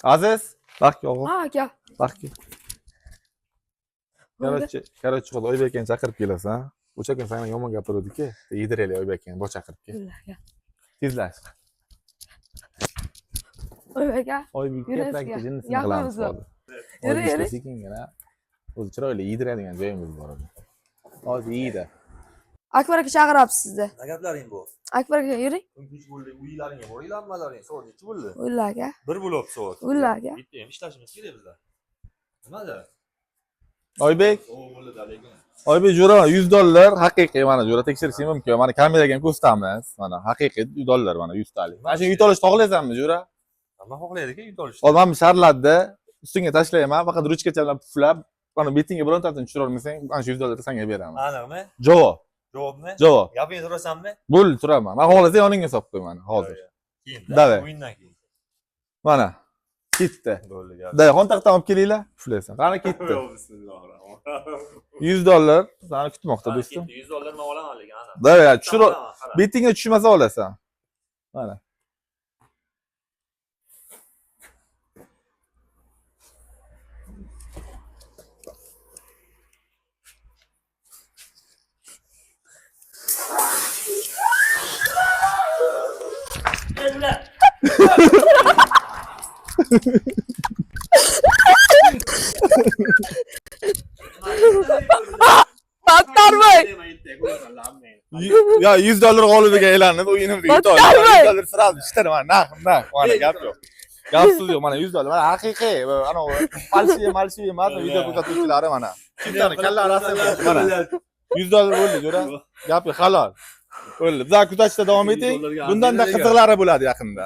Aziz, bak yo'g'im. Ha, aka. Bak. Короче, Oybekni chaqirib kelasan. O'sha kun senga yomon gapiruvdi-ki, yediraylik Oybekni, bo chaqirib kel. Aka. Tezlash. Aka. Oybek ketrakda jinnisini qilamiz hozir. Yuri, yuri. Sekingina. O'zi chiroyli yediradigan joyimiz bor edi. Hozir yeydi. Akbar aka chaqiryapti sizni. Nima gaplaring bu? Akbar aka, yuring. Kunch bo'ldi, uylaringga boringlar, nimalaring? Soat necha bo'ldi? Ulla aka. 1 bo'lyapti soat. Ulla aka. Bitta ham ishlashimiz kerak bizlar. Nimada? Oybek, O'g'lida lekin. Oybek jura $100 haqiqiy mana jura tekshirishim mumkin. Mana kameraga ham ko'rsatamiz. Mana haqiqiy $100 mana 100 talik. Mana shu yut olish xohlaysanmi jura? Nima xohlaydi-ki yut olishni? Hozir mana sharladda ustingga tashlayman, faqat ruchkacha bilan puflab, mana betingga birontasini tushira olmasang, mana shu $100 senga beraman. Aniqmi? Javob. Javobmi? Javob. Gapingni so'rasammi? Bo'ldi, turaman. Men xohlasang yoningga solib qo'y mana hozir. Keyin. Davay. O'yindan keyin. Mana. Ketdi. Bo'ldi gap. Day, kontaktdan olib kelinglar. Puflaysan. Qani ketdi. $100 seni kutmoqda do'stim. $100 men olaman lekin aniq. Day, tushir. Betingga tushmasa olasan. Mana. Battarmay. Ya $100 g'olibiga aylanib, o'yinimizga yut oldik. $100 sirab ishtir mana, naq. Mana gap yo'q. Gapsiz yo'q, mana $100. Mana haqiqiy, ana falshiy emas, video ko'rsatuvchilari mana. Kimdan kalla rasm mana. $100 bo'ldi, jo'ra. Gapi halol. Bo'ldi. Bizlar kuzatishda davom eting. Bundan-da qiziqlari bo'ladi yaqinda.